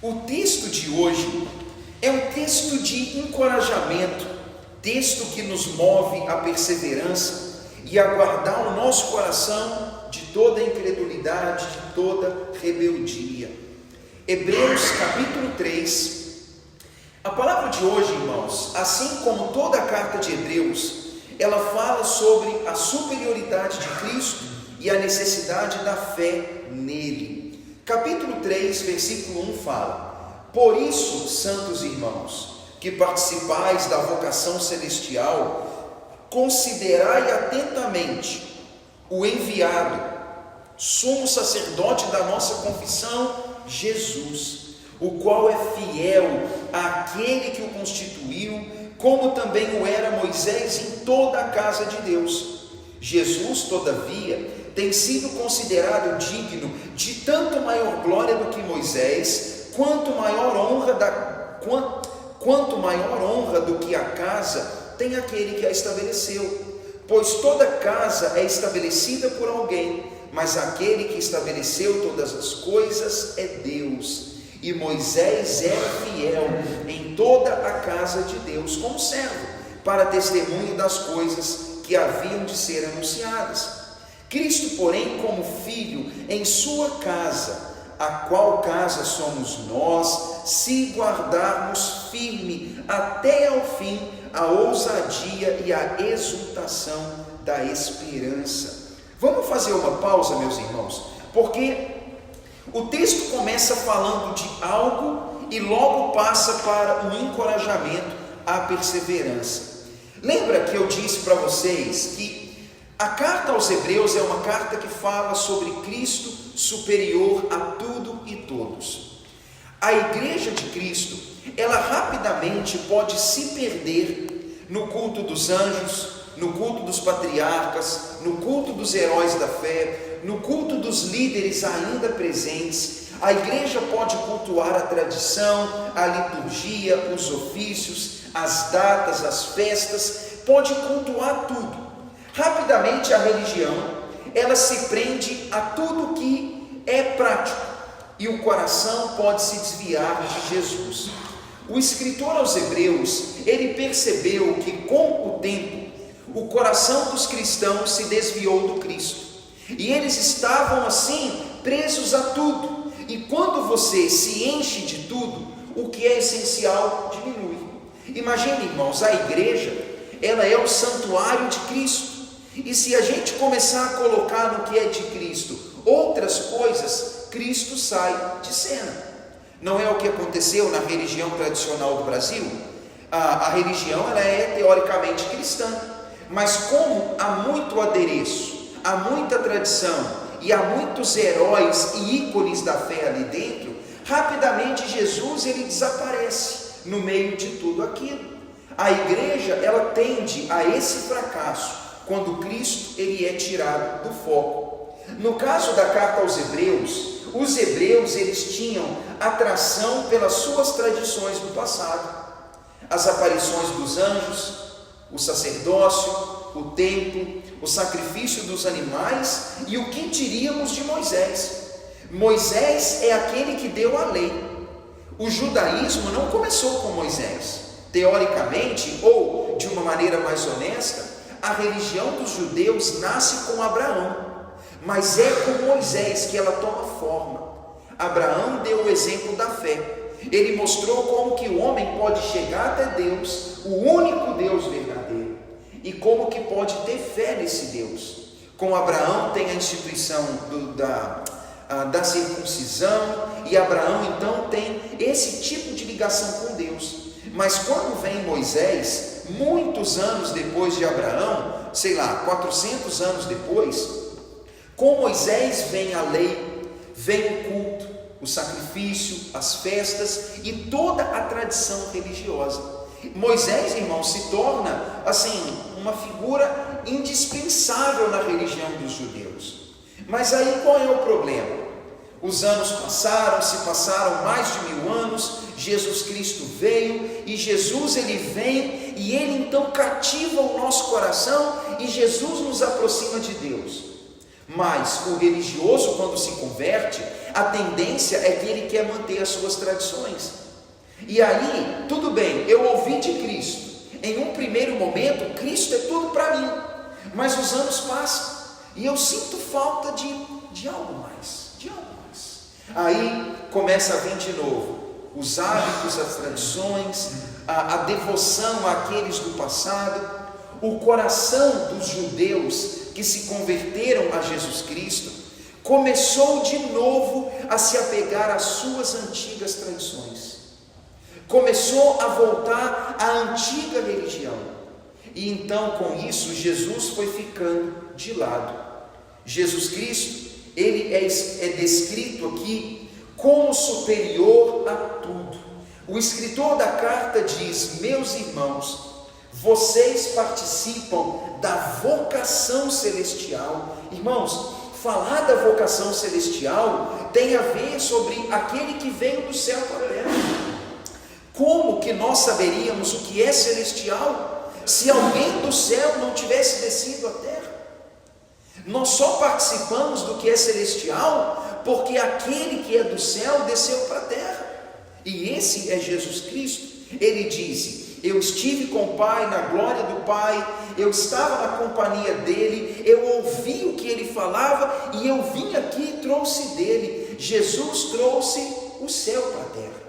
O texto de hoje é um texto de encorajamento, texto que nos move à perseverança e a guardar o nosso coração de toda incredulidade, de toda rebeldia. Hebreus capítulo 3. A palavra de hoje, irmãos, assim como toda a carta de Hebreus, ela fala sobre a superioridade de Cristo e a necessidade da fé nele. Capítulo 3, versículo 1 fala: Por isso, santos irmãos, que participais da vocação celestial, considerai atentamente o enviado, sumo sacerdote da nossa confissão, Jesus, o qual é fiel àquele que o constituiu, como também o era Moisés em toda a casa de Deus. Jesus, todavia, tem sido considerado digno de tanto maior glória do que Moisés, quanto maior honra do que a casa tem aquele que a estabeleceu. Pois toda casa é estabelecida por alguém, mas aquele que estabeleceu todas as coisas é Deus. E Moisés era fiel em toda a casa de Deus como servo, para testemunho das coisas que haviam de ser anunciadas. Cristo, porém, como filho em sua casa, a qual casa somos nós, se guardarmos firme até ao fim a ousadia e a exultação da esperança. Vamos fazer uma pausa, meus irmãos, porque o texto começa falando de algo e logo passa para um encorajamento à perseverança. Lembra que eu disse para vocês que a carta aos Hebreus é uma carta que fala sobre Cristo superior a tudo e todos. A igreja de Cristo, ela rapidamente pode se perder no culto dos anjos, no culto dos patriarcas, no culto dos heróis da fé, no culto dos líderes ainda presentes. A igreja pode cultuar a tradição, a liturgia, os ofícios, as datas, as festas, pode cultuar tudo. Rapidamente a religião, ela se prende a tudo que é prático e o coração pode se desviar de Jesus. O escritor aos Hebreus, ele percebeu que com o tempo, o coração dos cristãos se desviou do Cristo. E eles estavam assim, presos a tudo. E quando você se enche de tudo, o que é essencial diminui. Imagine, irmãos, a igreja, ela é o santuário de Cristo. E se a gente começar a colocar no que é de Cristo outras coisas, Cristo sai de cena. Não é o que aconteceu na religião tradicional do Brasil? A religião, ela é teoricamente cristã, mas como há muito adereço, há muita tradição e há muitos heróis e ícones da fé ali dentro, rapidamente Jesus, ele desaparece no meio de tudo aquilo. A igreja, ela tende a esse fracasso quando Cristo, ele é tirado do foco. No caso da carta aos Hebreus, os hebreus, eles tinham atração pelas suas tradições do passado. As aparições dos anjos, o sacerdócio, o templo, o sacrifício dos animais e o que diríamos de Moisés. Moisés é aquele que deu a lei. O judaísmo não começou com Moisés. Teoricamente, ou de uma maneira mais honesta, a religião dos judeus nasce com Abraão, mas é com Moisés que ela toma forma. Abraão deu o exemplo da fé. Ele mostrou como que o homem pode chegar até Deus, o único Deus verdadeiro, e como que pode ter fé nesse Deus. Com Abraão tem a instituição da circuncisão, e Abraão então tem esse tipo de ligação com Deus. Mas quando vem Moisés, muitos anos depois de Abraão, 400 anos depois, com Moisés vem a lei, vem o culto, o sacrifício, as festas e toda a tradição religiosa. Moisés, irmão, se torna assim uma figura indispensável na religião dos judeus. Mas aí qual é o problema? Os anos passaram, se passaram mais de 1000 anos, Jesus Cristo veio, e Jesus, ele vem, e ele então cativa o nosso coração, e Jesus nos aproxima de Deus. Mas o religioso, quando se converte, a tendência é que ele quer manter as suas tradições. E aí, tudo bem, eu ouvi de Cristo. Em um primeiro momento, Cristo é tudo para mim. Mas os anos passam e eu sinto falta de algo mais, Aí começa a vir de novo os hábitos, as tradições, a devoção àqueles do passado. O coração dos judeus que se converteram a Jesus Cristo começou de novo a se apegar às suas antigas tradições. Começou a voltar à antiga religião. E então, com isso, Jesus foi ficando de lado. Jesus Cristo, ele é descrito aqui como superior a tudo. O escritor da carta diz: meus irmãos, vocês participam da vocação celestial. Irmãos, falar da vocação celestial tem a ver sobre aquele que veio do céu para a terra. Como que nós saberíamos o que é celestial se alguém do céu não tivesse descido à terra? Nós só participamos do que é celestial porque aquele que é do céu desceu para a terra. E esse é Jesus Cristo. Ele disse: eu estive com o Pai, na glória do Pai, eu estava na companhia dele, eu ouvi o que ele falava e eu vim aqui e trouxe dele. Jesus trouxe o céu para a terra,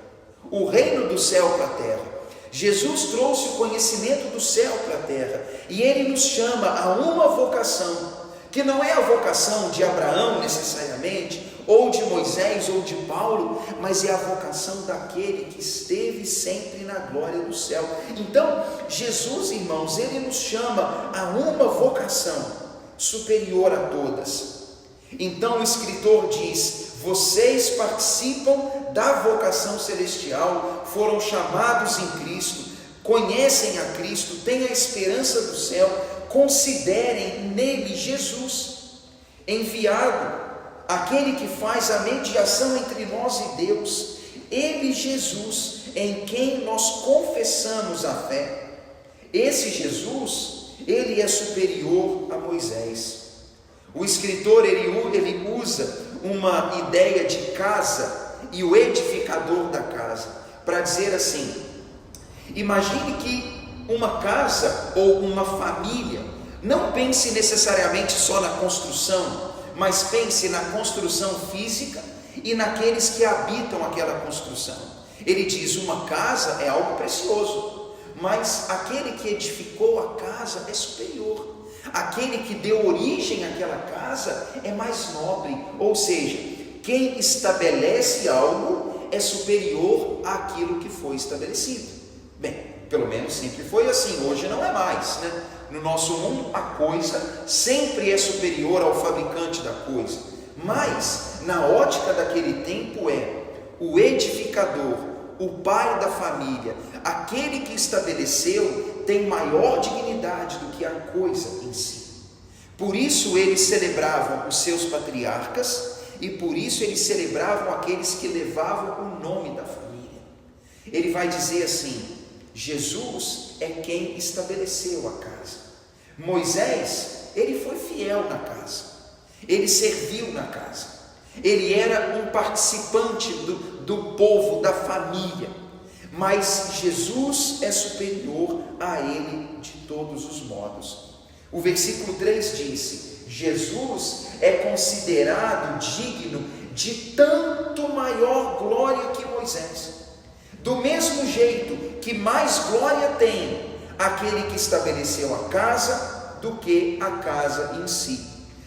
o reino do céu para a terra. Jesus trouxe o conhecimento do céu para a terra, e ele nos chama a uma vocação, que não é a vocação de Abraão necessariamente, ou de Moisés, ou de Paulo, mas é a vocação daquele que esteve sempre na glória do céu. Então, Jesus, irmãos, ele nos chama a uma vocação superior a todas. Então o escritor diz: vocês participam da vocação celestial, foram chamados em Cristo, conhecem a Cristo, têm a esperança do céu, considerem nele Jesus, enviado, aquele que faz a mediação entre nós e Deus, ele Jesus, em quem nós confessamos a fé. Esse Jesus, ele é superior a Moisés. O escritor, ele usa uma ideia de casa e o edificador da casa, para dizer assim: imagine que uma casa ou uma família, não pense necessariamente só na construção, mas pense na construção física e naqueles que habitam aquela construção. Ele diz: uma casa é algo precioso, mas aquele que edificou a casa é superior. Aquele que deu origem àquela casa é mais nobre. Ou seja, quem estabelece algo é superior àquilo que foi estabelecido. Bem, pelo menos sempre foi assim, hoje não é mais, né? No nosso mundo a coisa sempre é superior ao fabricante da coisa, mas na ótica daquele tempo é o edificador, o pai da família, aquele que estabeleceu, tem maior dignidade do que a coisa em si. Por isso eles celebravam os seus patriarcas, e por isso eles celebravam aqueles que levavam o nome da família. Ele vai dizer assim: Jesus é quem estabeleceu a casa. Moisés, ele foi fiel na casa, ele serviu na casa, ele era um participante do povo, da família. Mas Jesus é superior a ele de todos os modos. O versículo 3 disse: Jesus é considerado digno de tanto maior glória que Moisés. Do mesmo jeito que mais glória tem aquele que estabeleceu a casa do que a casa em si.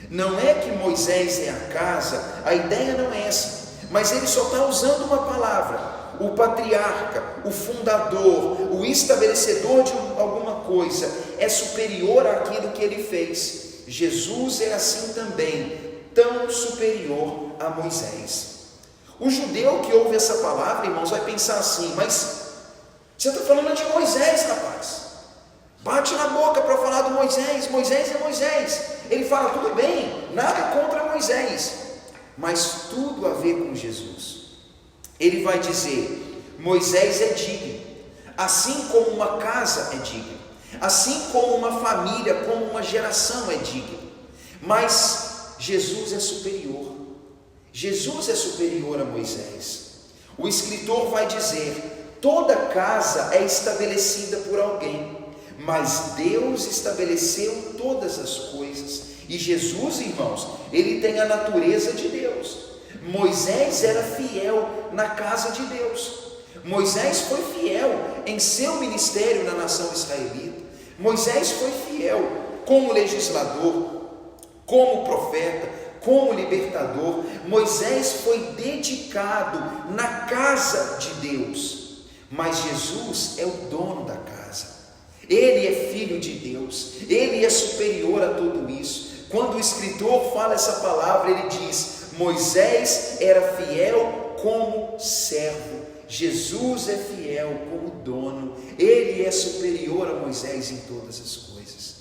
Não é que Moisés é a casa, a ideia não é essa, mas ele só está usando uma palavra. O patriarca, o fundador, o estabelecedor de alguma coisa é superior àquilo que ele fez. Jesus é assim também, tão superior a Moisés. O judeu que ouve essa palavra, irmãos, vai pensar assim: mas você está falando de Moisés, rapaz. Bate na boca para falar do Moisés. Moisés é Moisés. Ele fala: tudo bem, nada contra Moisés, mas tudo a ver com Jesus. Ele vai dizer: Moisés é digno, assim como uma casa é digna, assim como uma família, como uma geração é digna. Mas Jesus é superior. Jesus é superior a Moisés. O escritor vai dizer: toda casa é estabelecida por alguém, mas Deus estabeleceu todas as coisas. E Jesus, irmãos, ele tem a natureza de Deus. Moisés era fiel na casa de Deus. Moisés foi fiel em seu ministério na nação israelita. Moisés foi fiel como legislador, como profeta, como libertador. Moisés foi dedicado na casa de Deus. Mas Jesus é o dono da casa. Ele é filho de Deus. Ele é superior a tudo isso. Quando o escritor fala essa palavra, ele diz: Moisés era fiel como servo. Jesus é fiel como dono. Ele é superior a Moisés em todas as coisas.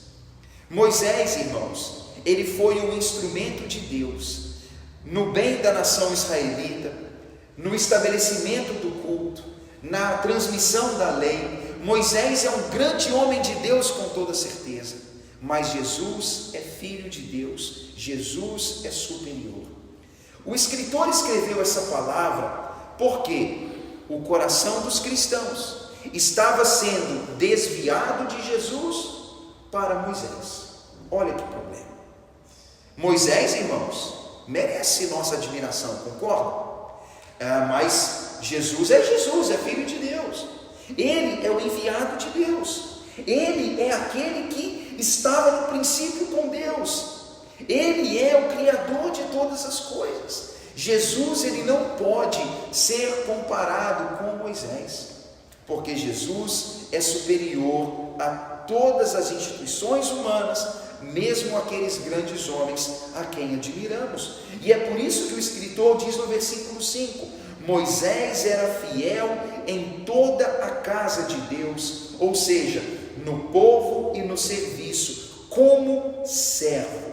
Moisés, irmãos, ele foi um instrumento de Deus no bem da nação israelita, no estabelecimento do culto, na transmissão da lei. Moisés é um grande homem de Deus com toda certeza, mas Jesus é filho de Deus. Jesus é superior. O escritor escreveu essa palavra porque o coração dos cristãos estava sendo desviado de Jesus para Moisés. Olha que problema. Moisés, irmãos, merece nossa admiração, concorda? Mas Jesus, é filho de Deus. Ele é o enviado de Deus. Ele é aquele que estava no princípio com Deus. Ele é o Criador de todas as coisas. Jesus, ele não pode ser comparado com Moisés, porque Jesus é superior a todas as instituições humanas, mesmo aqueles grandes homens a quem admiramos. E é por isso que o escritor diz no versículo 5: Moisés era fiel em toda a casa de Deus, ou seja, no povo e no serviço, como servo,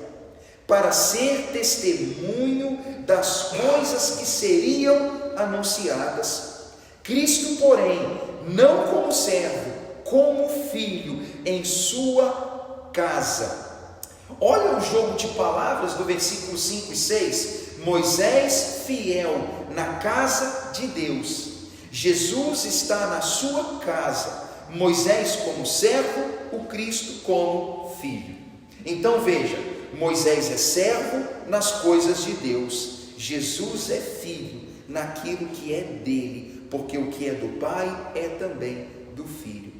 para ser testemunho das coisas que seriam anunciadas. Cristo, porém, não como servo, como filho em sua casa. Olha o jogo de palavras do versículo 5 e 6. Moisés fiel na casa de Deus. Jesus está na sua casa. Moisés como servo, o Cristo como filho. Então veja, Moisés é servo nas coisas de Deus. Jesus é filho naquilo que é dele, porque o que é do Pai é também do Filho.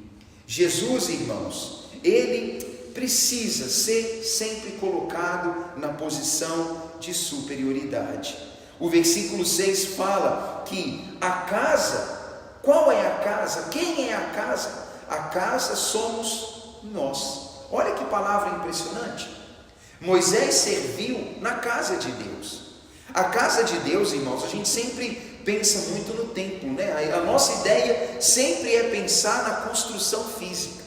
Jesus, irmãos, ele precisa ser sempre colocado na posição de superioridade. O versículo 6 fala que a casa, qual é a casa? Quem é a casa? A casa somos nós. Olha que palavra impressionante. Moisés serviu na casa de Deus. A casa de Deus, irmãos, a gente sempre pensa muito no templo, né? A nossa ideia sempre é pensar na construção física.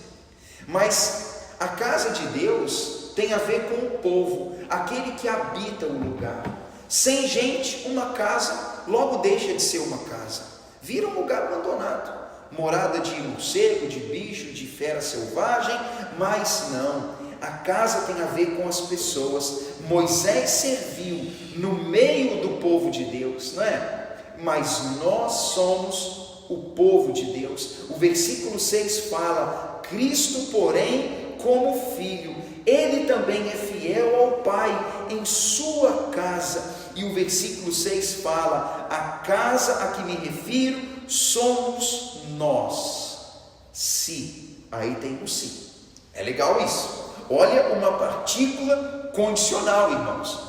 Mas a casa de Deus tem a ver com o povo, aquele que habita o lugar. Sem gente, uma casa logo deixa de ser uma casa, vira um lugar abandonado, morada de morcego, de bicho, de fera selvagem. Mas não, a casa tem a ver com as pessoas. Moisés serviu no meio do povo de Deus, não é? Mas nós somos o povo de Deus. O versículo 6 fala: Cristo, porém, como filho, ele também é fiel ao Pai em sua casa. E o versículo 6 fala: a casa a que me refiro somos nós. Se, aí tem o se. É legal isso. Olha uma partícula condicional, irmãos.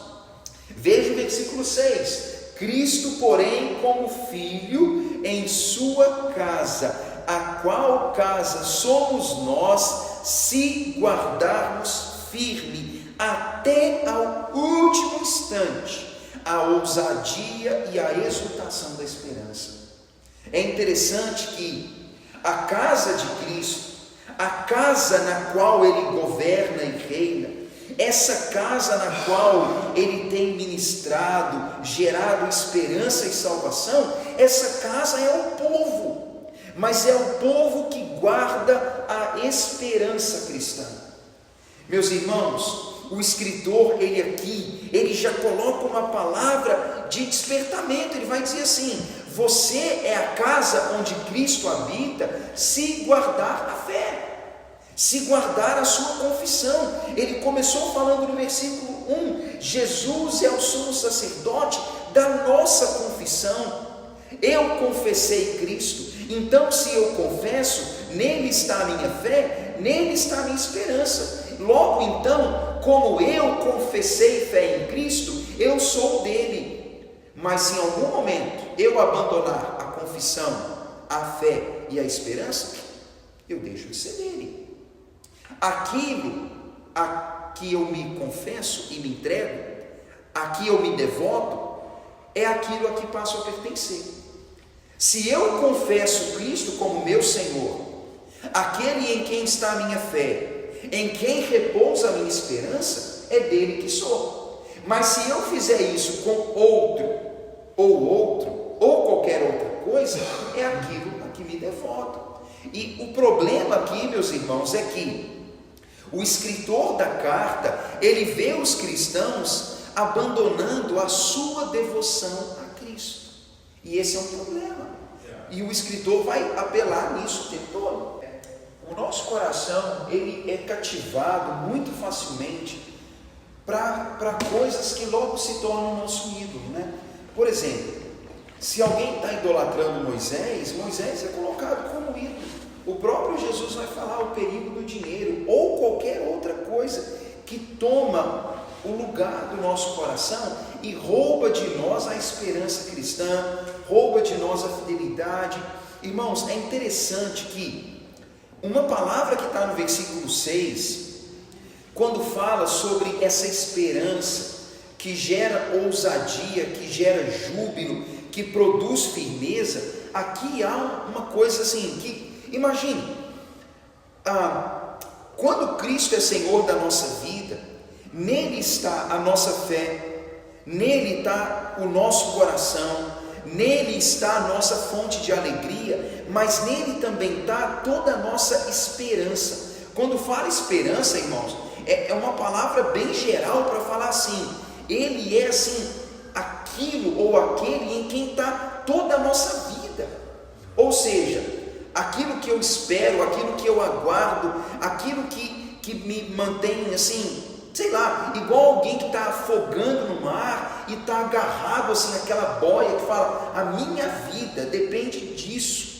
Veja o versículo 6. Cristo, porém, como filho em sua casa, a qual casa somos nós, se guardarmos firme até ao último instante a ousadia e a exultação da esperança. É interessante que a casa de Cristo, a casa na qual ele governa e reina, essa casa na qual ele tem ministrado, gerado esperança e salvação, essa casa é o povo, mas é o povo que guarda a esperança cristã. Meus irmãos, o escritor, ele já coloca uma palavra de despertamento. Ele vai dizer assim: você é a casa onde Cristo habita, se guardar a fé, se guardar a sua confissão. Ele começou falando no versículo 1, Jesus é o sumo sacerdote da nossa confissão. Eu confessei Cristo, então se eu confesso, nele está a minha fé, nele está a minha esperança. Logo então, como eu confessei fé em Cristo, eu sou dele. Mas se em algum momento eu abandonar a confissão, a fé e a esperança, eu deixo de ser dele. Aquilo a que eu me confesso e me entrego, a que eu me devoto, é aquilo a que passo a pertencer. Se eu confesso Cristo como meu Senhor, aquele em quem está a minha fé, em quem repousa a minha esperança, é dele que sou. Mas se eu fizer isso com outro, ou qualquer outra coisa, é aquilo a que me devoto. E o problema aqui, meus irmãos, é que o escritor da carta, ele vê os cristãos abandonando a sua devoção a Cristo. E esse é um problema. E o escritor vai apelar nisso o tempo todo. O nosso coração, ele é cativado muito facilmente para coisas que logo se tornam nosso ídolo, né? Por exemplo, se alguém está idolatrando Moisés é colocado como ídolo. O próprio Jesus vai falar o perigo do dinheiro ou qualquer outra coisa que toma o lugar do nosso coração e rouba de nós a esperança cristã, rouba de nós a fidelidade. Irmãos, é interessante que uma palavra que está no versículo 6, quando fala sobre essa esperança que gera ousadia, que gera júbilo, que produz firmeza, aqui há uma coisa assim, que imagine, quando Cristo é Senhor da nossa vida, nele está a nossa fé, nele está o nosso coração, nele está a nossa fonte de alegria, mas nele também está toda a nossa esperança. Quando fala esperança, irmãos, é uma palavra bem geral para falar assim, ele é assim, aquilo ou aquele em quem está toda a nossa vida. Ou seja, aquilo que eu espero, aquilo que eu aguardo, aquilo que me mantém assim, sei lá, igual alguém que está afogando no mar e está agarrado assim naquela boia que fala, a minha vida depende disso.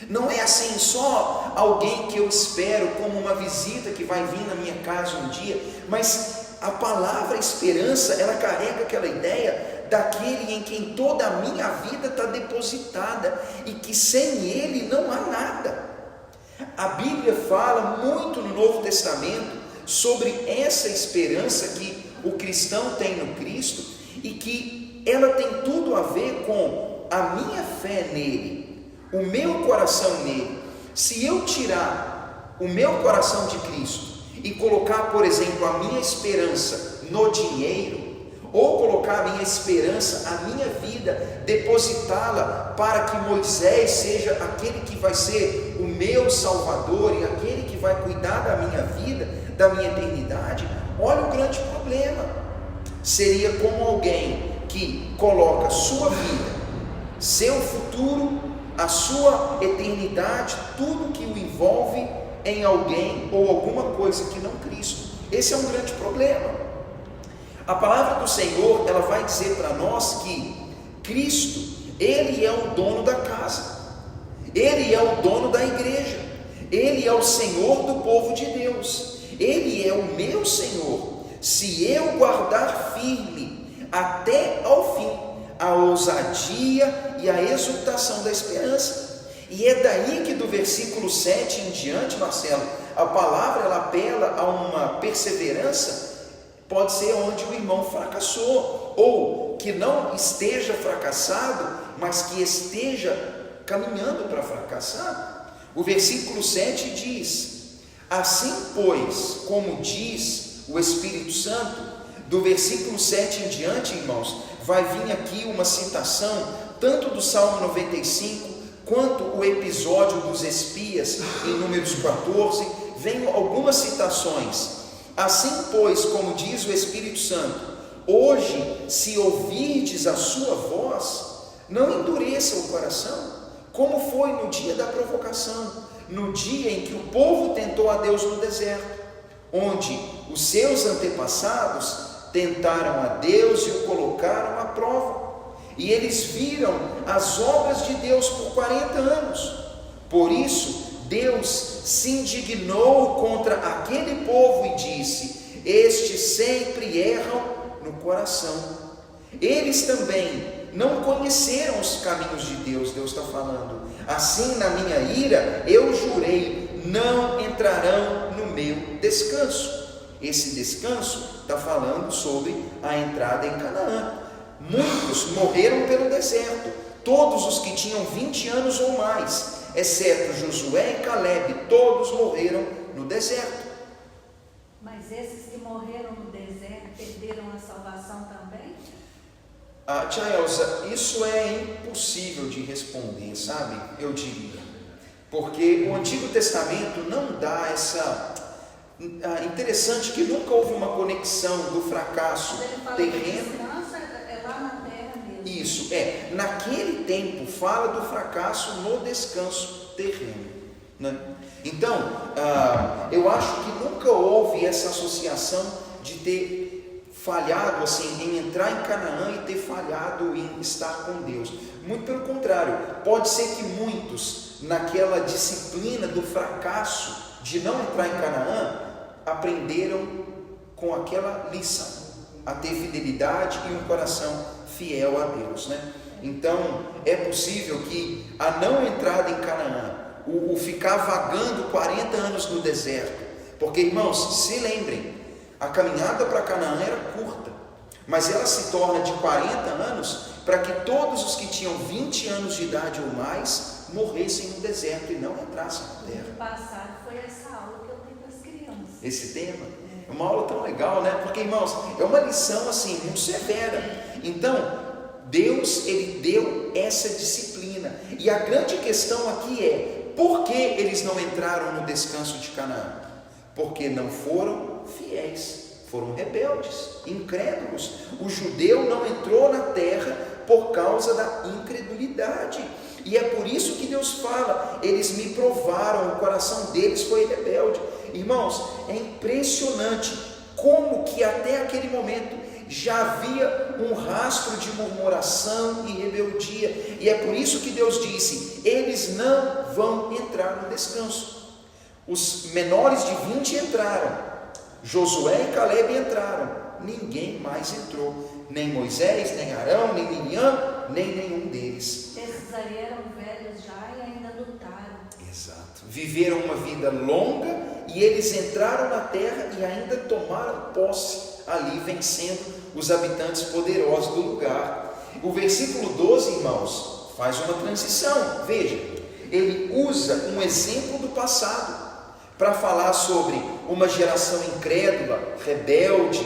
Não é assim só alguém que eu espero como uma visita que vai vir na minha casa um dia, mas a palavra esperança, ela carrega aquela ideia daquele em quem toda a minha vida está depositada e que sem ele não há nada. A Bíblia fala muito no Novo Testamento sobre essa esperança que o cristão tem no Cristo e que ela tem tudo a ver com a minha fé nele, o meu coração nele. Se eu tirar o meu coração de Cristo e colocar, por exemplo, a minha esperança no dinheiro, ou colocar a minha esperança, a minha vida, depositá-la para que Moisés seja aquele que vai ser o meu Salvador e aquele que vai cuidar da minha vida, da minha eternidade, olha o grande problema. Seria como alguém que coloca sua vida, seu futuro, a sua eternidade, tudo que o envolve em alguém ou alguma coisa que não Cristo. Esse é um grande problema. A palavra do Senhor, ela vai dizer para nós que Cristo, ele é o dono da casa, ele é o dono da igreja, ele é o Senhor do povo de Deus, ele é o meu Senhor. Se eu guardar firme até ao fim a ousadia e a exultação da esperança. E é daí que do versículo 7 em diante, Marcelo, a palavra ela apela a uma perseverança. Pode ser onde o irmão fracassou, ou que não esteja fracassado, mas que esteja caminhando para fracassar. O versículo 7 diz: assim pois, como diz o Espírito Santo, do versículo 7 em diante, irmãos, vai vir aqui uma citação, tanto do Salmo 95, quanto o episódio dos espias, em Números 14, vem algumas citações. Assim, pois, como diz o Espírito Santo, hoje, se ouvirdes a sua voz, não endureça o coração, como foi no dia da provocação, no dia em que o povo tentou a Deus no deserto, onde os seus antepassados tentaram a Deus e o colocaram à prova, e eles viram as obras de Deus por 40 anos. Por isso, Deus se indignou contra aquele povo e disse: estes sempre erram no coração. Eles também não conheceram os caminhos de Deus. Deus está falando: assim, na minha ira, eu jurei, não entrarão no meu descanso. Esse descanso está falando sobre a entrada em Canaã. Muitos morreram pelo deserto, todos os que tinham 20 anos ou mais, exceto Josué e Caleb, todos morreram no deserto. Mas esses que morreram no deserto perderam a salvação também? Tia Elza, isso é impossível de responder, sabe? Eu diria, porque o Antigo Testamento não dá essa... Interessante que nunca houve uma conexão do fracasso terreno. É lá na terra mesmo. Isso, naquele tempo fala do fracasso no descanso terreno, né? Então, eu acho que nunca houve essa associação de ter falhado assim, em entrar em Canaã e ter falhado em estar com Deus. Muito pelo contrário, pode ser que muitos, naquela disciplina do fracasso de não entrar em Canaã, aprenderam com aquela lição a ter fidelidade e um coração fiel a Deus, né? Então é possível que a não entrada em Canaã, o ficar vagando 40 anos no deserto, porque, irmãos, se lembrem, a caminhada para Canaã era curta, mas ela se torna de 40 anos para que todos os que tinham 20 anos de idade ou mais morressem no deserto e não entrassem na terra. No passado foi essa aula que eu tenho para as crianças. Esse tema é uma aula tão legal, né? Porque, irmãos, é uma lição assim muito severa. Então Deus, ele deu essa disciplina, e a grande questão aqui é: por que eles não entraram no descanso de Canaã? Porque não foram fiéis, foram rebeldes, incrédulos. O judeu não entrou na terra por causa da incredulidade, e é por isso que Deus fala: eles me provaram, o coração deles foi rebelde. Irmãos, é impressionante como que até aquele momento já havia um rastro de murmuração e rebeldia, e é por isso que Deus disse: eles não vão entrar no descanso. Os menores de 20 entraram, Josué e Caleb entraram, ninguém mais entrou, nem Moisés, nem Arão, nem Miriam, nem nenhum deles. Esses aí eram velhos já e ainda lutaram. Exato, viveram uma vida longa e eles entraram na terra e ainda tomaram posse ali, vencendo os habitantes poderosos do lugar. O versículo 12, irmãos, faz uma transição. Veja, ele usa um exemplo do passado para falar sobre uma geração incrédula, rebelde,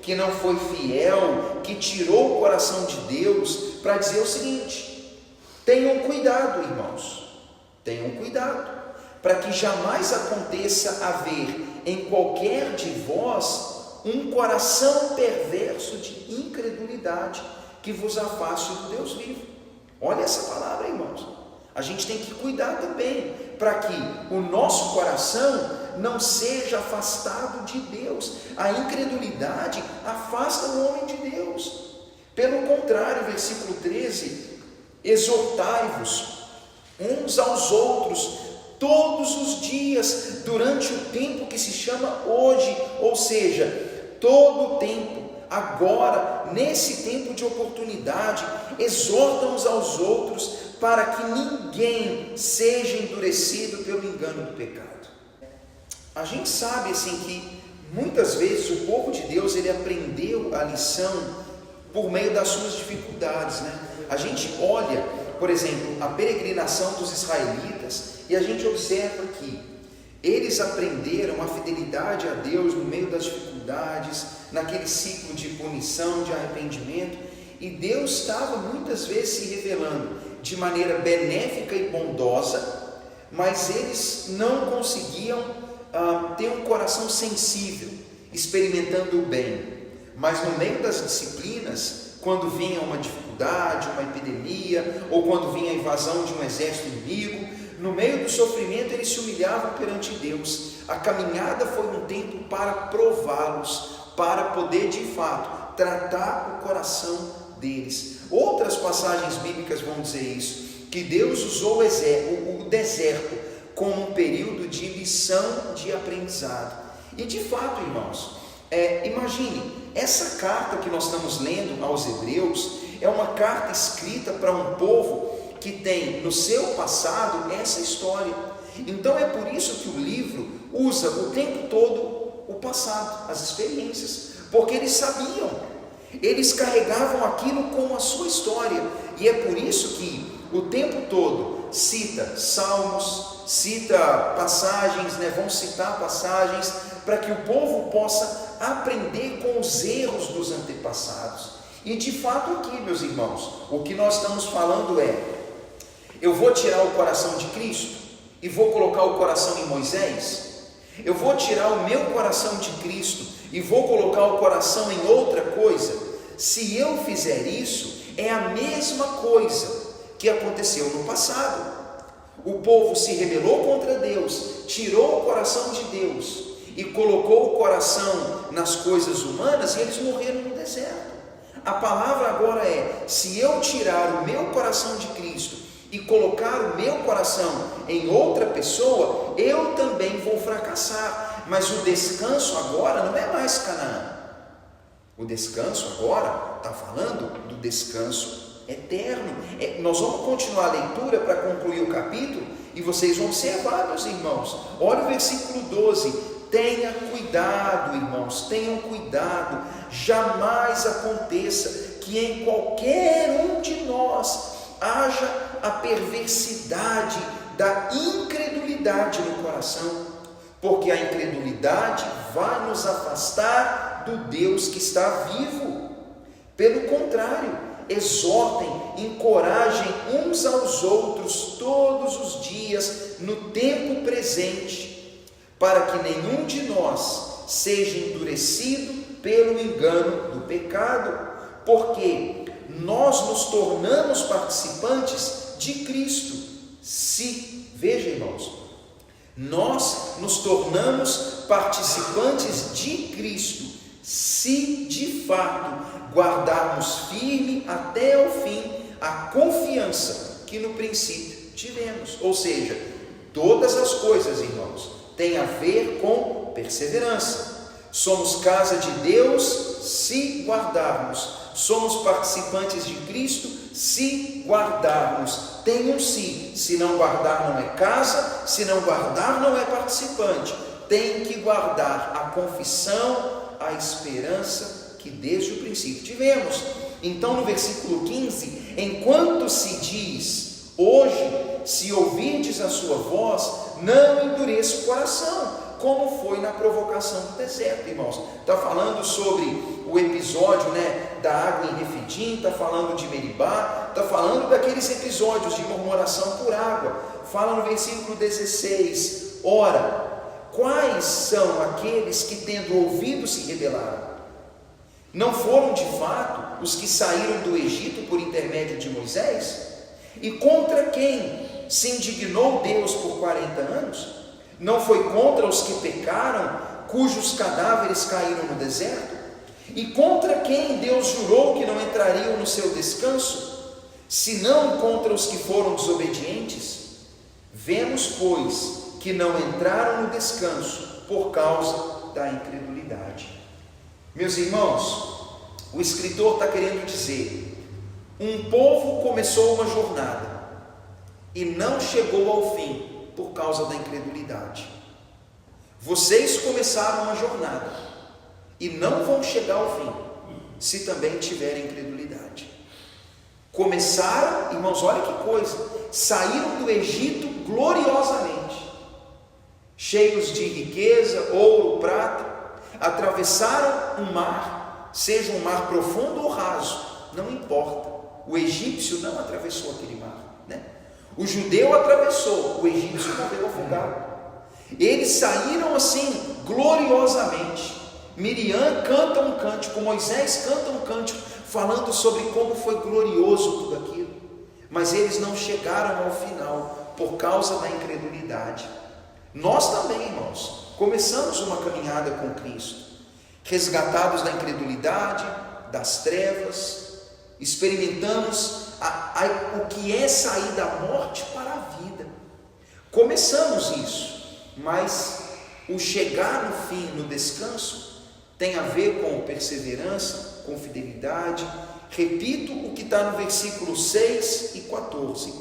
que não foi fiel, que tirou o coração de Deus, para dizer o seguinte: tenham cuidado, irmãos, tenham cuidado, para que jamais aconteça haver em qualquer de vós um coração perverso de incredulidade que vos afaste do Deus vivo. Olha essa palavra, irmãos. A gente tem que cuidar também para que o nosso coração não seja afastado de Deus. A incredulidade afasta o homem de Deus. Pelo contrário, versículo 13: exortai-vos uns aos outros todos os dias, durante o tempo que se chama hoje, ou seja, todo o tempo, agora, nesse tempo de oportunidade, exortam uns aos outros, para que ninguém seja endurecido pelo engano do pecado. A gente sabe assim que muitas vezes o povo de Deus, ele aprendeu a lição por meio das suas dificuldades, né? A gente olha, por exemplo, a peregrinação dos israelitas, e a gente observa que eles aprenderam a fidelidade a Deus no meio das dificuldades, naquele ciclo de punição, de arrependimento, e Deus estava muitas vezes se revelando de maneira benéfica e bondosa, mas eles não conseguiam ter um coração sensível. experimentando o bem, mas no meio das disciplinas, quando vinha uma dificuldade, uma epidemia, ou quando vinha a invasão de um exército inimigo, no meio do sofrimento eles se humilhavam perante Deus. A caminhada foi um tempo para prová-los, para poder de fato tratar o coração deles. Outras passagens bíblicas vão dizer isso, que Deus usou o deserto como um período de lição, de aprendizado. E de fato, irmãos, imagine, essa carta que nós estamos lendo aos Hebreus é uma carta escrita para um povo que tem no seu passado essa história. Então é por isso que o livro usa o tempo todo o passado, as experiências, porque eles sabiam, eles carregavam aquilo como a sua história, e é por isso que o tempo todo cita salmos, cita passagens, vão citar passagens para que o povo possa aprender com os erros dos antepassados. E de fato aqui, meus irmãos, o que nós estamos falando eu vou tirar o coração de Cristo e vou colocar o coração em Moisés? Eu vou tirar o meu coração de Cristo e vou colocar o coração em outra coisa? Se eu fizer isso, é a mesma coisa que aconteceu no passado. O povo se rebelou contra Deus, tirou o coração de Deus e colocou o coração nas coisas humanas, e eles morreram no deserto. A palavra agora se eu tirar o meu coração de Cristo e colocar o meu coração em outra pessoa, eu também vou fracassar. Mas o descanso agora não é mais Canaã. O descanso agora está falando do descanso eterno. Nós vamos continuar a leitura para concluir o capítulo, e vocês vão observar, meus irmãos. Olha o versículo 12. Tenha cuidado, irmãos, tenham cuidado. Jamais aconteça que em qualquer um de nós haja a perversidade da incredulidade no coração, porque a incredulidade vai nos afastar do Deus que está vivo. Pelo contrário, exortem, encorajem uns aos outros todos os dias no tempo presente, para que nenhum de nós seja endurecido pelo engano do pecado, porque nós nos tornamos participantes de Cristo. Veja, irmãos, nós nos tornamos participantes de Cristo, se de fato guardarmos firme até o fim a confiança que no princípio tivemos. Ou seja, todas as coisas, irmãos, têm a ver com perseverança. Somos casa de Deus se guardarmos. Somos participantes de Cristo se guardarmos. Tem um se não guardar não é casa, se não guardar não é participante. Tem que guardar a confissão, a esperança que desde o princípio tivemos. Então no versículo 15, enquanto se diz, hoje, se ouvirdes a sua voz, não endureça o coração, como foi na provocação do deserto, irmãos. Está falando sobre o episódio da água em Refidim, está falando de Meribá, está falando daqueles episódios de murmuração por água. Fala no versículo 16, ora, quais são aqueles que tendo ouvido se rebelaram? Não foram de fato os que saíram do Egito por intermédio de Moisés? E contra quem se indignou Deus por 40 anos? Não foi contra os que pecaram, cujos cadáveres caíram no deserto? E contra quem Deus jurou que não entrariam no seu descanso, senão contra os que foram desobedientes? Vemos, pois, que não entraram no descanso por causa da incredulidade. Meus irmãos, o escritor está querendo dizer, um povo começou uma jornada e não chegou ao fim por causa da incredulidade. Vocês começaram uma jornada e não vão chegar ao fim se também tiverem incredulidade. Começaram, irmãos, olha que coisa, saíram do Egito gloriosamente, cheios de riqueza, ouro, prata, atravessaram um mar, seja um mar profundo ou raso, não importa. O egípcio não atravessou aquele mar, O judeu atravessou, o egípcio morreu afogado. Eles saíram assim gloriosamente, Miriam canta um cântico, Moisés canta um cântico, falando sobre como foi glorioso tudo aquilo, mas eles não chegaram ao final, por causa da incredulidade. Nós também, irmãos, começamos uma caminhada com Cristo, resgatados da incredulidade, das trevas, experimentamos o que é sair da morte para a vida. Começamos isso, mas o chegar no fim, no descanso, tem a ver com perseverança, com fidelidade. Repito o que está no versículo 6 e 14: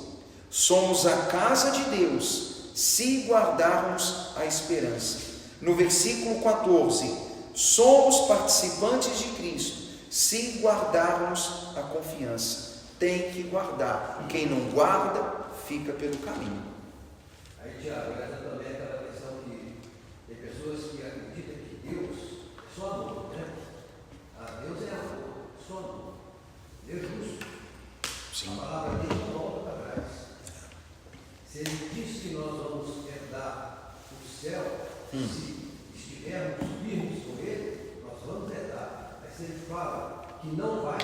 somos a casa de Deus, se guardarmos a esperança. No versículo 14: somos participantes de Cristo, se guardarmos a confiança. Tem que guardar. Quem não guarda, fica pelo caminho. Aí, Tiago, essa também é aquela questão que tem pessoas que acreditam que Deus é só amor, né? Deus é amor, só amor. Deus é justo. Sim. A palavra dele não volta para trás. Se ele diz que nós vamos herdar o céu, se estivermos firmes com ele, nós vamos herdar. Mas se ele fala que não vai,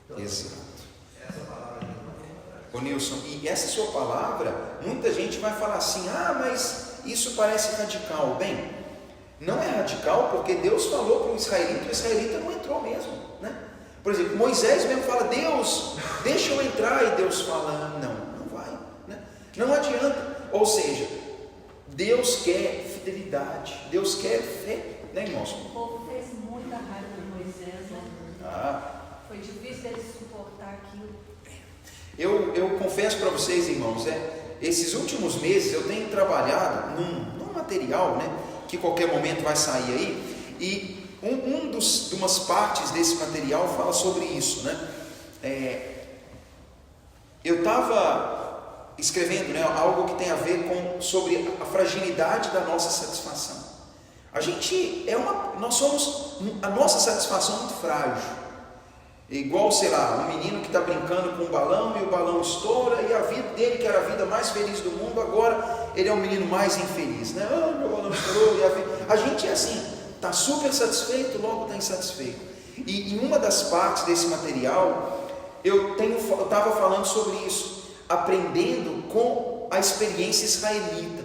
então, exato. Essa palavra dele não volta para trás. Ô Nilson, e essa sua palavra, muita gente vai falar assim: mas isso parece radical. Bem, não é radical, porque Deus falou para o israelita não entrou mesmo, né? Por exemplo, Moisés mesmo fala: Deus, deixa eu entrar, e Deus fala: não vai, né? Não adianta. Ou seja, Deus quer fidelidade, Deus quer fé, né, irmãos? O povo fez muita raiva de Moisés, né? Foi difícil deles suportar aquilo. Eu confesso para vocês, irmãos, esses últimos meses eu tenho trabalhado num material, né, que qualquer momento vai sair aí, e umas partes desse material fala sobre isso, né? Eu estava escrevendo, né, algo que tem a ver sobre a fragilidade da nossa satisfação. A nossa satisfação é muito frágil. Igual, sei lá, um menino que está brincando com um balão e o balão estoura, e a vida dele, que era a vida mais feliz do mundo, agora ele é o menino mais infeliz, né? Meu balão estourou, a gente é assim, está super satisfeito, logo está insatisfeito. E em uma das partes desse material, eu estava falando sobre isso, aprendendo com a experiência israelita.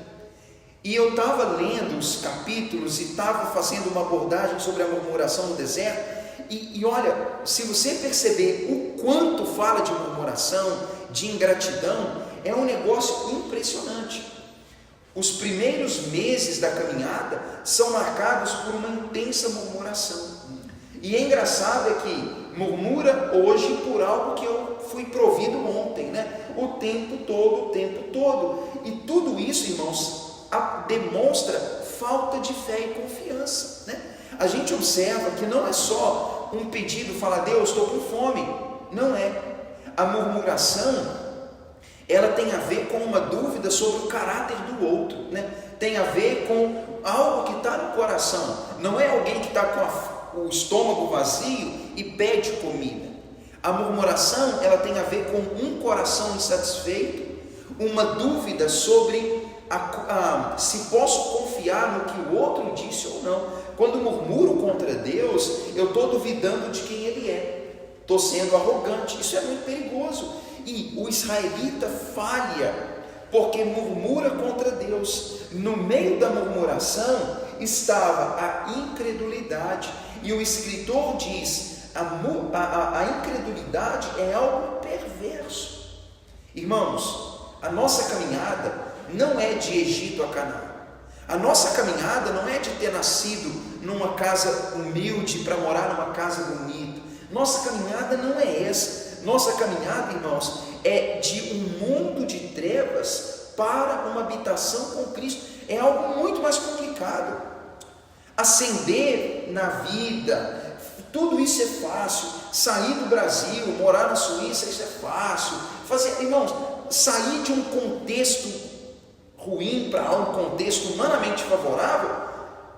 E eu estava lendo os capítulos e estava fazendo uma abordagem sobre a murmuração no deserto. E olha, se você perceber o quanto fala de murmuração, de ingratidão, é um negócio impressionante. Os primeiros meses da caminhada são marcados por uma intensa murmuração. E é engraçado é que murmura hoje por algo que eu fui provido ontem, né? O tempo todo. E tudo isso, irmãos, demonstra falta de fé e confiança, né? A gente observa que não é só um pedido, falar: Deus, estou com fome. Não é. A murmuração, ela tem a ver com uma dúvida sobre o caráter do outro, né? Tem a ver com algo que está no coração. Não é alguém que está com o estômago vazio e pede comida. A murmuração, ela tem a ver com um coração insatisfeito, uma dúvida sobre se posso confiar no que o outro disse ou não. Quando murmuro contra Deus, eu estou duvidando de quem Ele é, estou sendo arrogante. Isso é muito perigoso. E o israelita falha, porque murmura contra Deus. No meio da murmuração estava a incredulidade, e o escritor diz: a incredulidade é algo perverso. Irmãos, a nossa caminhada não é de Egito a Canaã. A nossa caminhada não é de ter nascido numa casa humilde para morar numa casa bonita. Nossa caminhada não é essa. Nossa caminhada, irmãos, é de um mundo de trevas para uma habitação com Cristo. É algo muito mais complicado. Ascender na vida, tudo isso é fácil. Sair do Brasil, morar na Suíça, isso é fácil. Irmãos, sair de um contexto ruim para um contexto humanamente favorável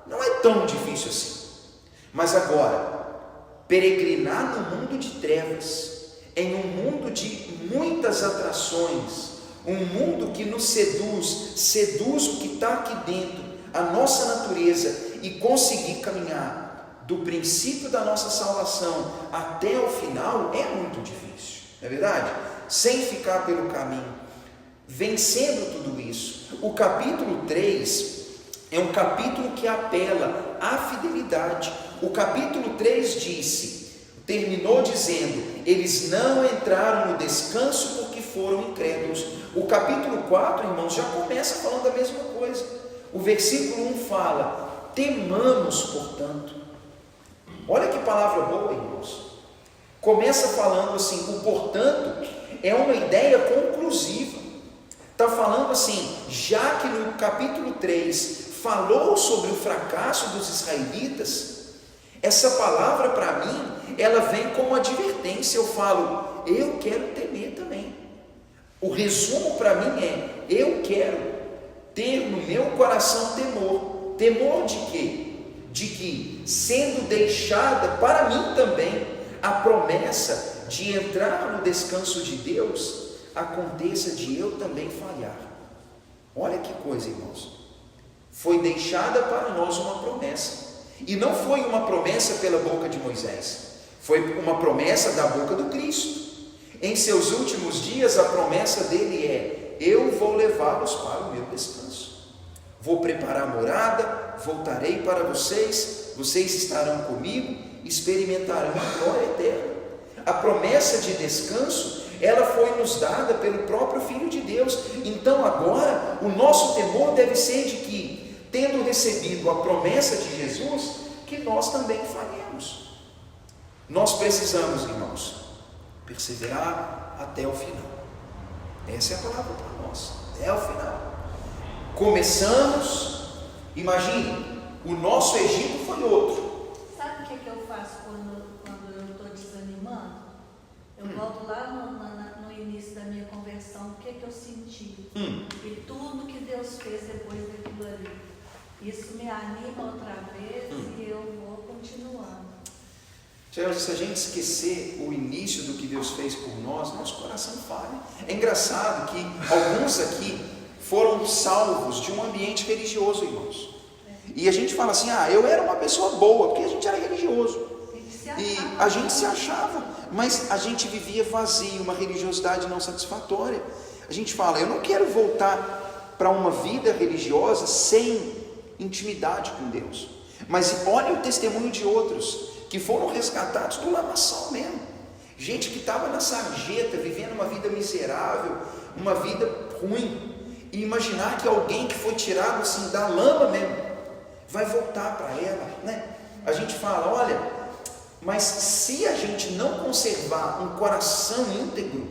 não é tão difícil assim. Mas agora, peregrinar no mundo de trevas, em um mundo de muitas atrações, um mundo que nos seduz o que está aqui dentro, a nossa natureza, e conseguir caminhar do princípio da nossa salvação até o final é muito difícil, não é verdade? Sem ficar pelo caminho, vencendo tudo isso. O capítulo 3 é um capítulo que apela à fidelidade. O capítulo 3 terminou dizendo: eles não entraram no descanso porque foram incrédulos. O capítulo 4, irmãos, já começa falando a mesma coisa. O versículo 1 fala: temamos, portanto. Olha que palavra boa, irmãos. Começa falando assim, o portanto é uma ideia conclusiva. Está falando assim, já que no capítulo 3 falou sobre o fracasso dos israelitas, essa palavra para mim, ela vem como advertência. Eu falo, eu quero temer também. O resumo para mim é, eu quero ter no meu coração temor. Temor de quê? De que, sendo deixada para mim também a promessa de entrar no descanso de Deus, aconteça de eu também falhar. Olha que coisa, irmãos. Foi deixada para nós uma promessa. E não foi uma promessa pela boca de Moisés. Foi uma promessa da boca do Cristo. Em seus últimos dias, a promessa dele é: eu vou levá-los para o meu descanso. Vou preparar morada, voltarei para vocês, vocês estarão comigo, experimentarão a glória eterna. A promessa de descanso, ela foi nos dada pelo próprio Filho de Deus. Então agora, o nosso temor deve ser de que, tendo recebido a promessa de Jesus, que nós também falhemos. Nós precisamos, irmãos, perseverar até o final. Essa é a palavra para nós, até o final. Começamos, imagine, o nosso Egito foi outro. Sabe o que eu faço quando eu estou desanimando? Eu volto lá no início da minha conversão, o que eu senti. E tudo que Deus fez depois daquilo ali. Isso me anima outra vez e eu vou continuando. Se a gente esquecer o início do que Deus fez por nós, nosso coração falha. É engraçado que alguns aqui foram salvos de um ambiente religioso, irmãos. E a gente fala assim, eu era uma pessoa boa, porque a gente era religioso. E a gente se achava, mas a gente vivia vazio, uma religiosidade não satisfatória. A gente fala, eu não quero voltar para uma vida religiosa sem intimidade com Deus. Mas olha o testemunho de outros que foram resgatados do lamaçal mesmo. Gente que estava na sarjeta, vivendo uma vida miserável, uma vida ruim. E imaginar que alguém que foi tirado assim da lama mesmo, vai voltar para ela, né? A gente fala, olha, mas se a gente não conservar um coração íntegro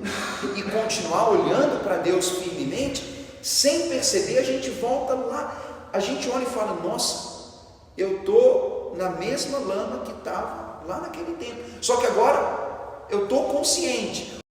e continuar olhando para Deus firmemente, sem perceber, a gente volta lá, a gente olha e fala, nossa, eu estou na mesma lama que estava lá naquele tempo, só que agora eu estou consciente.